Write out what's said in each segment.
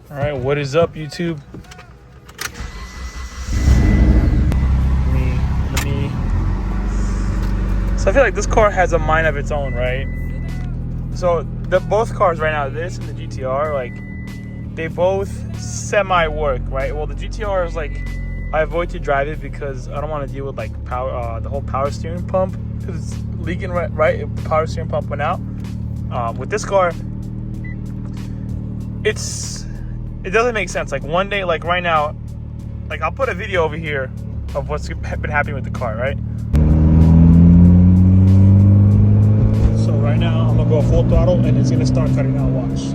All right, what is up, YouTube? Let me. So I feel like this car has a mind of its own, right? So both cars right now, this and the GTR, like they both semi-work, right? Well, the GTR is like I avoid to drive it because I don't want to deal with like power, the whole power steering pump because it's leaking, right? The power steering pump went out. With this car, it doesn't make sense. Like one day, like right now, like I'll put a video over here of what's been happening with the car, right? So right now I'm gonna go full throttle and it's gonna start cutting out. Watch. See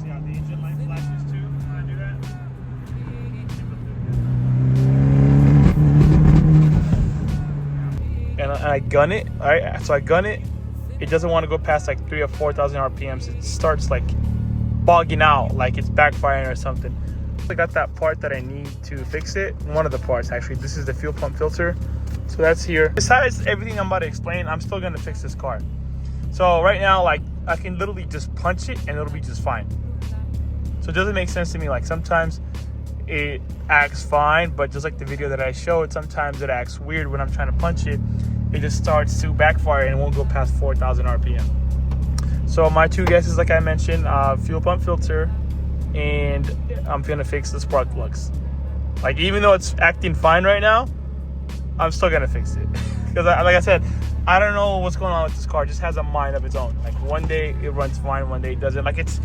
how the engine light flashes too when I do that? And I gun it, all right? So I gun it. It doesn't want to go past like 3,000 or 4,000 RPMs. It starts like bogging out, like it's backfiring or something. I got that part that I need to fix it. One of the parts, actually. This is the fuel pump filter. So that's here. Besides everything I'm about to explain, I'm still gonna fix this car. So right now, like I can literally just punch it and it'll be just fine. So it doesn't make sense to me. Like sometimes it acts fine, but just like the video that I showed, sometimes it acts weird when I'm trying to punch it. It just starts to backfire and it won't go past 4,000 RPM. So my two guesses, like I mentioned, fuel pump filter, and I'm gonna fix the spark plugs. Like even though it's acting fine right now, I'm still gonna fix it. Because like I said, I don't know what's going on with this car. It just has a mind of its own. Like one day it runs fine, one day it doesn't. Like it's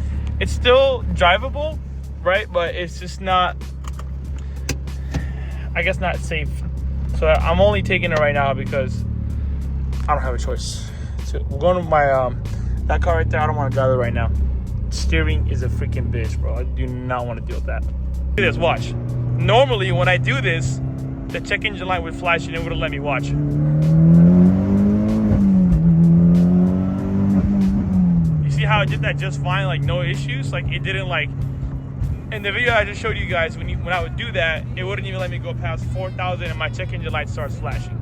still drivable, right? But it's just not, I guess, not safe. So I'm only taking it right now because I don't have a choice. So we're going to my that car right there. I don't want to drive it right now. Steering is a freaking bitch, bro. I do not want to deal with that. Look at this, watch. Normally when I do this, the check engine light would flash and it wouldn't let me watch. You see how it did that just fine, like no issues? Like it didn't, like in the video I just showed you guys, when I would do that, it wouldn't even let me go past 4,000 and my check engine light starts flashing.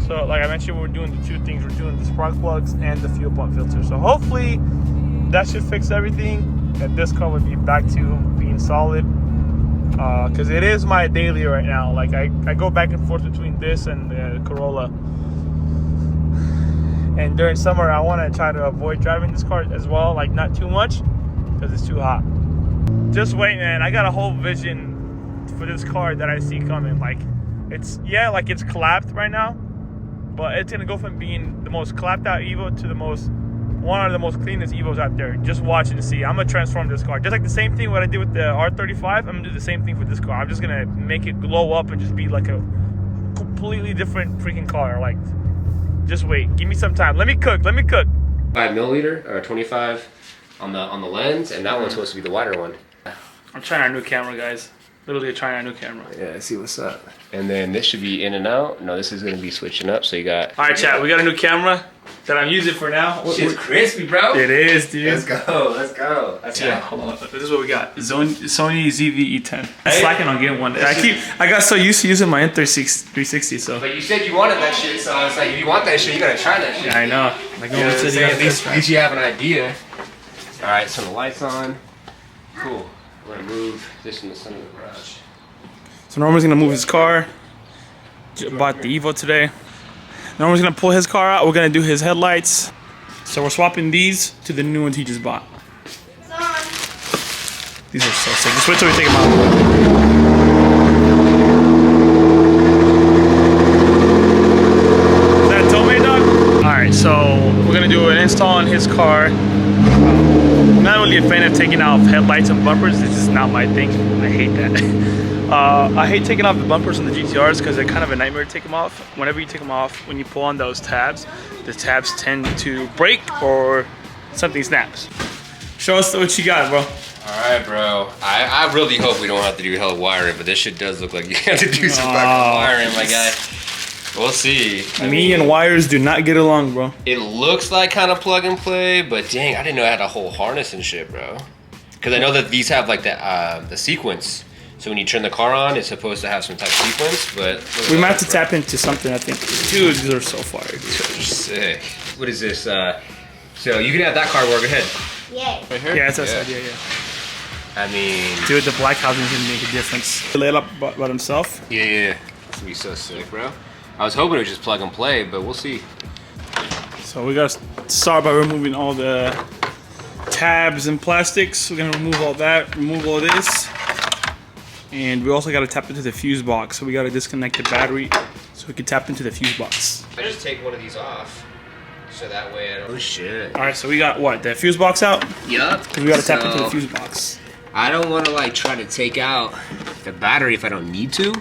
So like I mentioned, we're doing the two things. We're doing the spark plugs and the fuel pump filter. So hopefully that should fix everything and this car would be back to being solid. Because it is my daily right now. Like I go back and forth between this and the Corolla. And during summer, I want to try to avoid driving this car as well. Like not too much because it's too hot. Just wait, man. I got a whole vision for this car that I see coming. Like it's clapped right now. But it's gonna go from being the most clapped out Evo to one of the most cleanest Evos out there. Just watch and see. I'm gonna transform this car. Just like the same thing what I did with the R35, I'm gonna do the same thing for this car. I'm just gonna make it glow up and just be like a completely different freaking car. Like, just wait. Give me some time. Let me cook. 5mm or 25 on the lens, and that one's supposed to be the wider one. I'm trying our new camera, guys. Literally trying our new camera. Yeah, see what's up. And then this should be in and out. No, this is gonna be switching up. So you got. All right, chat. We got a new camera that I'm using for now. Shit's crispy, bro. It is, dude. Let's go. Yeah, hold on. This is what we got. Sony ZV-E10. I'm slacking on getting one. I got so used to using my N360, so. But you said you wanted that shit, so I was like, if you want that shit, you gotta try that shit. Yeah, I know. Like, you know what I'm saying? At least you have an idea. All right, so the lights on. Cool. We're gonna move this in the center of the garage. So Norman's gonna move his car. Bought the Evo today. Norman's gonna pull his car out. We're gonna do his headlights. So we're swapping these to the new ones he just bought. It's on. These are so sick. Just wait till we take them out. Is that a tow mate, dog? Alright, so we're gonna do an install on his car. I'm not really a fan of taking off headlights and bumpers. This is not my thing. I hate that. I hate taking off the bumpers on the GTRs because they're kind of a nightmare to take them off. Whenever you take them off, when you pull on those tabs, the tabs tend to break or something snaps. Show us what you got, bro. Alright, bro. I really hope we don't have to do hell wiring, but this shit does look like you have to do some fucking wiring, my guy. We'll see. Me and wires do not get along, bro. It looks like kind of plug and play, but dang, I didn't know I had a whole harness and shit, bro. Because I know that these have like the sequence. So So when you turn the car on, it's supposed to have some type of sequence, but we might have to tap into something, I think. Dude, these are so fire. They're sick. What is this? So you can have that car work ahead. Yay. Right here? Yeah, it's outside, yeah. I mean, Dude, the black housing is gonna make a difference. He lit up by himself. yeah. It's gonna be so sick, bro. I was hoping it would just plug and play, but we'll see. So we gotta start by removing all the tabs and plastics. We're gonna remove all that, remove all this. And we also gotta tap into the fuse box. So we gotta disconnect the battery so we can tap into the fuse box. I just take one of these off. So that way I don't... Oh shit. All right, so we got what, the fuse box out? Yup. Because we gotta tap into the fuse box. I don't want to like try to take out the battery if I don't need to.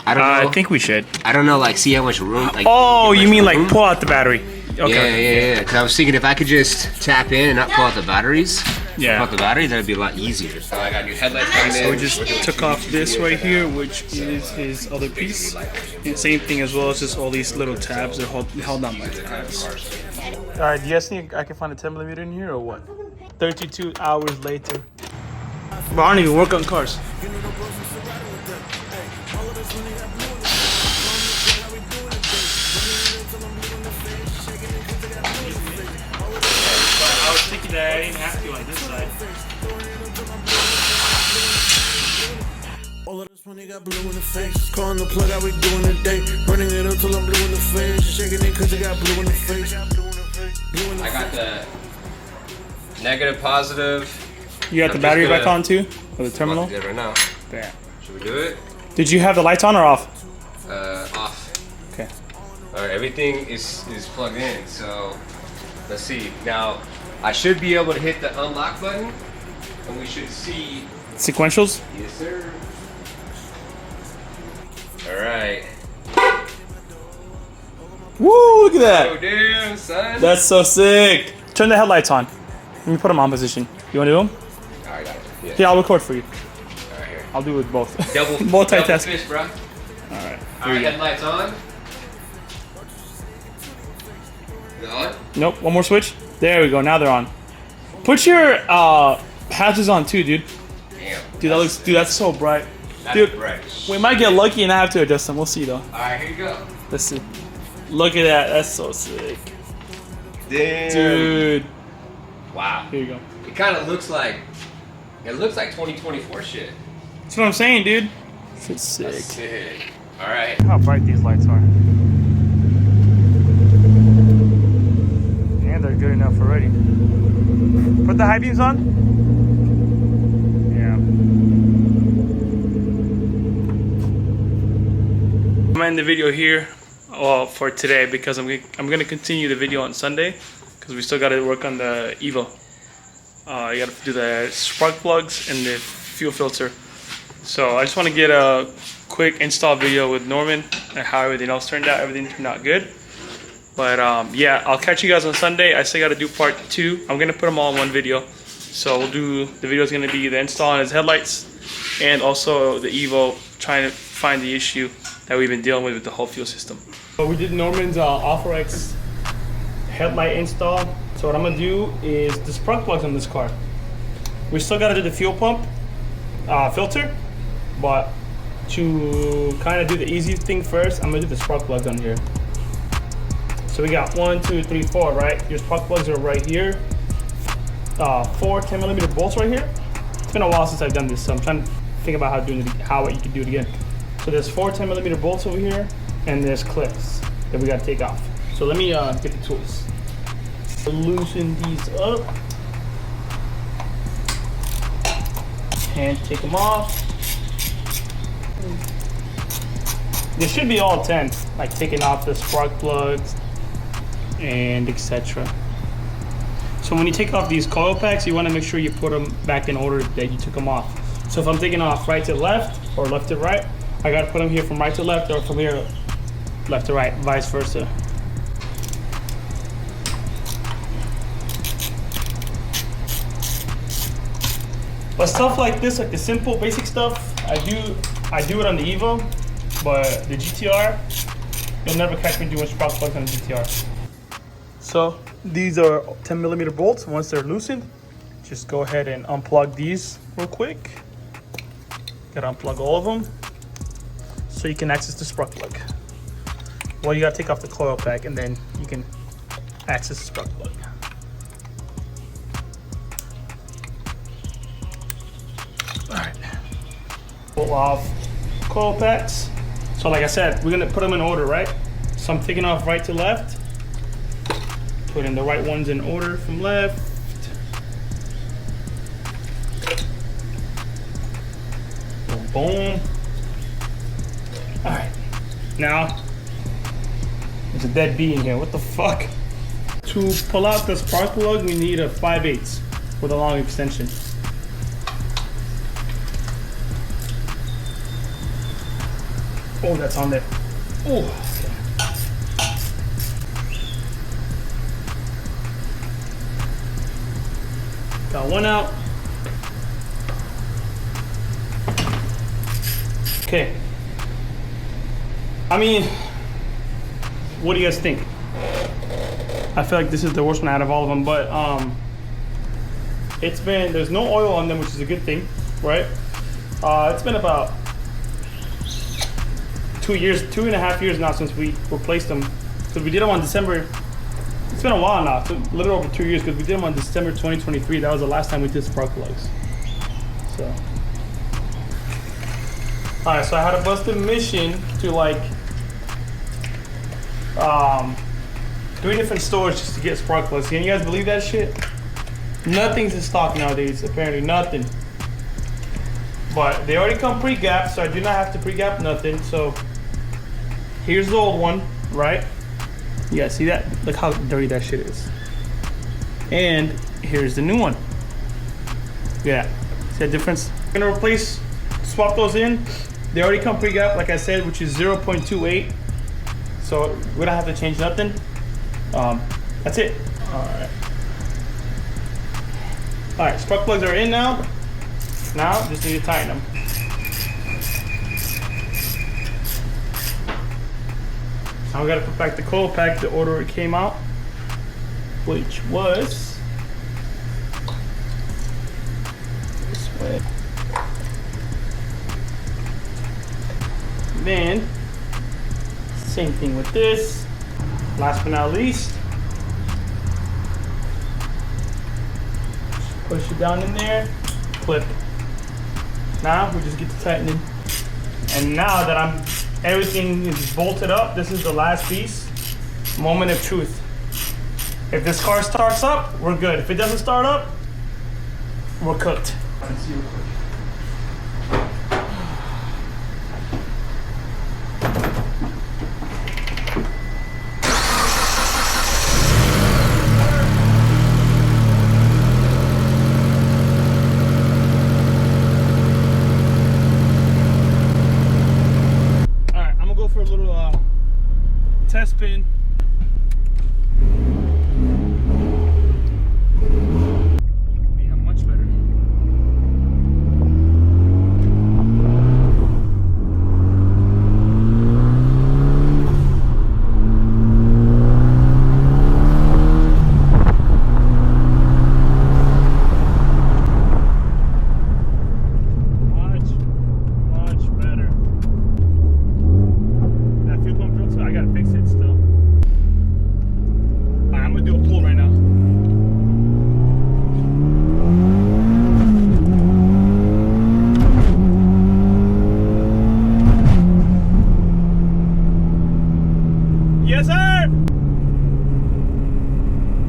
I don't know. I think we should. I don't know, like see how much room. Like, Oh, you mean like room? pull out the battery? Okay. Yeah. Because I was thinking if I could just tap in and not pull out the batteries. Yeah. Pull out the battery, that'd be a lot easier. So I got new headlights coming in. So we just took off this right here, which is his other piece. And same thing as well as just all these little tabs that are held on by tabs. All right, do you guys think I can find a 10mm in here or what? 32 hours later. But I don't even work on cars. I was thinking that I didn't have to on this side. All of this money got blue in the face. Calling the plug out, we doing the day. Running it up till I'm blue in the face. Shaking it cause it got blue in the face. I got the negative, positive. You got the I'm battery just back gonna- on too? Or the terminal? Yeah, right now. Yeah. Should we do it? Did you have the lights on or off? Off. Okay. All right, everything is plugged in. So let's see. Now I should be able to hit the unlock button, and we should see. Sequentials? Yes, sir. All right. Woo, look at Oh that. damn, son. That's so sick. Turn the headlights on. Let me put them on position. You want to do them? All right, got it. Yeah. Yeah, I'll record for you. All right, here. I'll do it both. Double Multitasking. fish, bro. Alright. All right, headlights on. Is it on? Nope, one more switch. There we go, now they're on. Put your hazards on too, dude. Damn. Dude, that's so bright. That's Dude, bright. we might get lucky and I have to adjust them. We'll see though. All right, here you go. Let's see. Look at that, that's so sick. Damn. Dude. Wow. Here you go. It kind of looks like. It looks like 2024 shit. That's what I'm saying, dude. It's sick. That's sick. All right. How bright these lights are. And they're good enough already. Put the high beams on. Yeah. I'm gonna end the video here for today because I'm gonna continue the video on Sunday because we still gotta work on the Evo. You gotta do the spark plugs and the fuel filter. So I just want to get a quick install video with Norman and how everything else turned out. Everything turned out good. But yeah, I'll catch you guys on Sunday. I still got to do part 2. I'm going to put them all in one video. So we'll do, the video is going to be the install on his headlights and also the Evo, trying to find the issue that we've been dealing with the whole fuel system. So we did Norman's Alpharex headlight install. So what I'm going to do is the spark plugs on this car. We still got to do the fuel pump filter, but to kind of do the easy thing first, I'm gonna do the spark plugs on here. So we got 1, 2, 3, 4, right? Your spark plugs are right here. 4 10mm bolts right here. It's been a while since I've done this, so I'm trying to think about how you can do it again. So there's 4 10mm bolts over here, and there's clips that we gotta take off. So let me get the tools. Loosen these up and take them off. There should be all 10, like taking off the spark plugs and etc. So when you take off these coil packs, you want to make sure you put them back in order that you took them off. So if I'm taking off right to left or left to right, I got to put them here from right to left or from here left to right, vice versa. But stuff like this, like the simple basic stuff, I do it on the Evo, but the GTR, you'll never catch me doing spark plugs on the GTR. So these are 10mm bolts. Once they're loosened, just go ahead and unplug these real quick. Gotta unplug all of them so you can access the spark plug. Well, you gotta take off the coil pack and then you can access the spark plug. All right, pull off coil packs. So like I said, we're gonna put them in order, right? So I'm taking off right to left, putting the right ones in order from left. Boom. All right, now there's a dead bee in here. What the fuck? To pull out the spark plug, we need a 5/8 with a long extension. Oh, that's on there. Oh, okay. Got one out. Okay. I mean, what do you guys think? I feel like this is the worst one out of all of them, but there's no oil on them, which is a good thing, right? It's been about 2.5 years now since we replaced them, because we did them on December. It's been a while now, it's a little over 2 years, because we did them on December 2023. That was the last time we did spark plugs. So, all right, so I had a busted mission to like 3 different stores just to get spark plugs. Can you guys believe that shit? Nothing's in stock nowadays, apparently nothing. But they already come pre-gapped, so I do not have to pre-gap nothing. So here's the old one, right? You guys see that? Look how dirty that shit is. And here's the new one. Yeah, see that difference? I'm gonna swap those in. They already come pre-gapped, like I said, which is 0.28. So we don't have to change nothing. That's it. All right, spark plugs are in now. Now, just need to tighten them. Now we gotta put back the coil pack the order it came out, which was this way. Then, same thing with this. Last but not least, just push it down in there, clip. Now we just get to tightening. And now that everything is bolted up, this is the last piece. Moment of truth. If this car starts up, we're good. If it doesn't start up, we're cooked. Let's see real quick. Test spin. Yeah, much better. Much better. That fuel pump filter, I gotta fix it still. Alright, I'm gonna do a pull right now. Yes, sir! I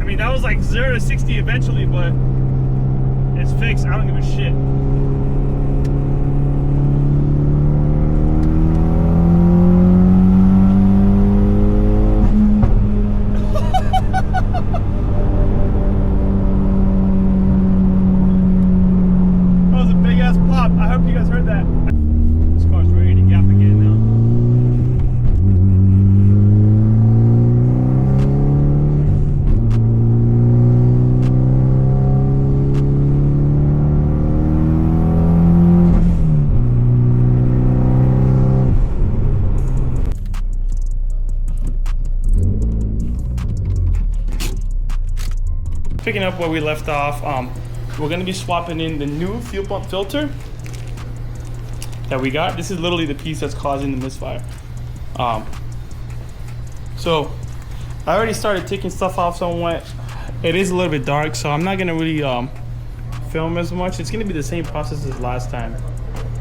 mean, that was like 0 to 60 eventually, but it's fixed. I don't give a shit. Pop. I hope you guys heard that. This car's ready to gap again now. Picking up where we left off, we're going to be swapping in the new fuel pump filter that we got. This is literally the piece that's causing the misfire. So I already started taking stuff off somewhat. It is a little bit dark, so I'm not gonna really film as much. It's gonna be the same process as last time,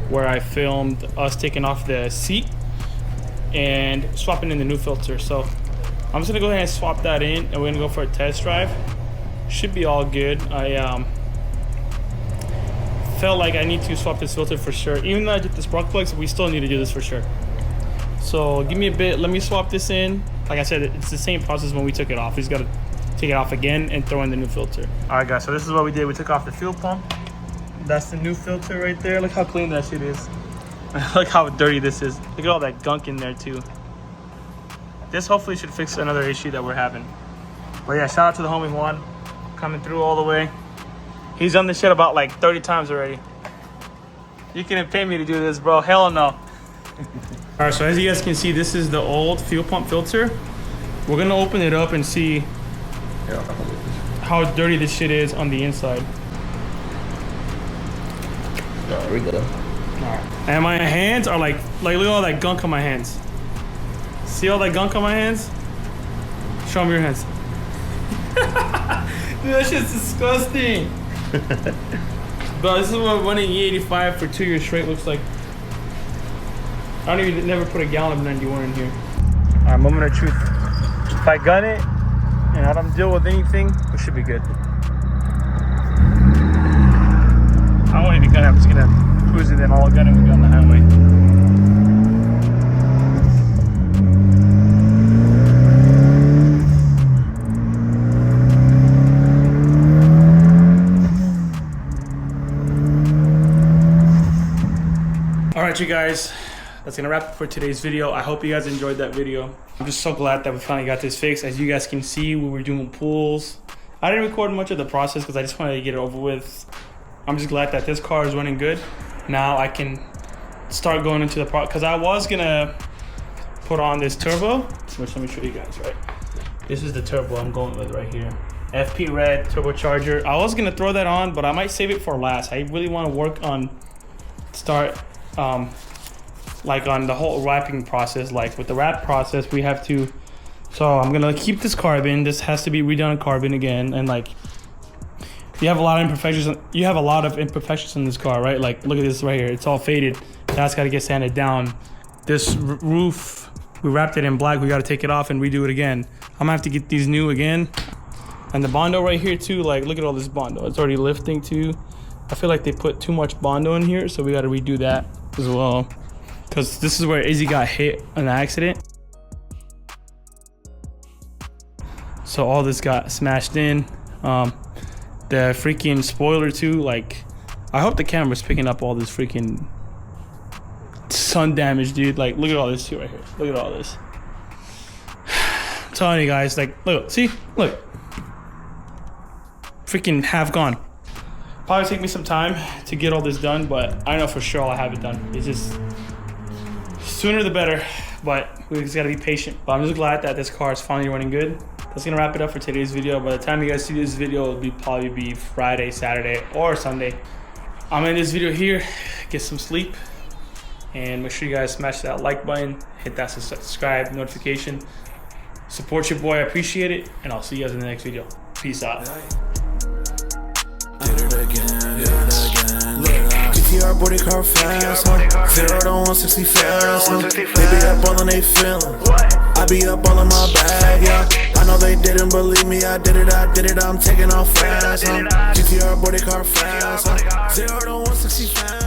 where I filmed us taking off the seat and swapping in the new filter. So I'm just gonna go ahead and swap that in, and we're gonna go for a test drive. Should be all good. I felt like I need to swap this filter for sure. Even though I did the spark plugs, we still need to do this for sure. So give me a bit, let me swap this in. Like I said, it's the same process when we took it off. We just gotta take it off again and throw in the new filter. All right guys, so this is what we did. We took off the fuel pump. That's the new filter right there. Look how clean that shit is. Look how dirty this is. Look at all that gunk in there too. This hopefully should fix another issue that we're having. But yeah, shout out to the homie Juan, coming through all the way. He's done this shit about like 30 times already. You couldn't pay me to do this, bro. Hell no. All right, so as you guys can see, this is the old fuel pump filter. We're gonna open it up and see how dirty this shit is on the inside. There we go. All right. And my hands are like look at all that gunk on my hands. See all that gunk on my hands? Show me your hands. Dude, that shit's disgusting. Bro, this is what running E85 for 2 years straight looks like. I don't even never put a gallon of 91 in here. All right, moment of truth. If I gun it and I don't deal with anything, we should be good. I won't even gun it. I'm just gonna cruise it in. All gun it will be on the highway. Alright you guys, that's gonna wrap it for today's video. I hope you guys enjoyed that video. I'm just so glad that we finally got this fixed. As you guys can see, we were doing pulls. I didn't record much of the process because I just wanted to get it over with. I'm just glad that this car is running good. Now I can start going into the process, because I was gonna put on this turbo, which let me show you guys, right? This is the turbo I'm going with right here. FP Red turbocharger. I was gonna throw that on, but I might save it for last. I really want to work on like on the whole wrapping process. Like with the wrap process, we have to, so I'm gonna keep this carbon. This has to be redone carbon again, and like you have a lot of imperfections in this car, right? Like look at this right here, it's all faded. That's got to get sanded down. This roof, we wrapped it in black. We got to take it off and redo it again. I'm gonna have to get these new again. And the Bondo right here too, like look at all this Bondo, it's already lifting too. I feel like they put too much Bondo in here, so we got to redo that as well, because this is where Izzy got hit in an accident. So all this got smashed in. The freaking spoiler too, like I hope the camera's picking up all this freaking sun damage, dude. Like look at all this shit right here. Look at all this. I'm telling you guys, like look, see, look, freaking half gone. Probably take me some time to get all this done, but I know for sure I'll have it done. It's just sooner the better, but we just gotta be patient. But I'm just glad that this car is finally running good. That's gonna wrap it up for today's video. By the time you guys see this video, it'll probably be Friday, Saturday, or Sunday. I'm in this video here, get some sleep, and make sure you guys smash that like button, hit that subscribe notification. Support your boy, I appreciate it, and I'll see you guys in the next video. Peace out. GTR body car fast, 0 to 160 fast, They be up all on they feelings, I be up all in my bag, yeah. I know they didn't believe me, I did it, I'm taking off fast, GTR body car fast, 0 to 160 fast.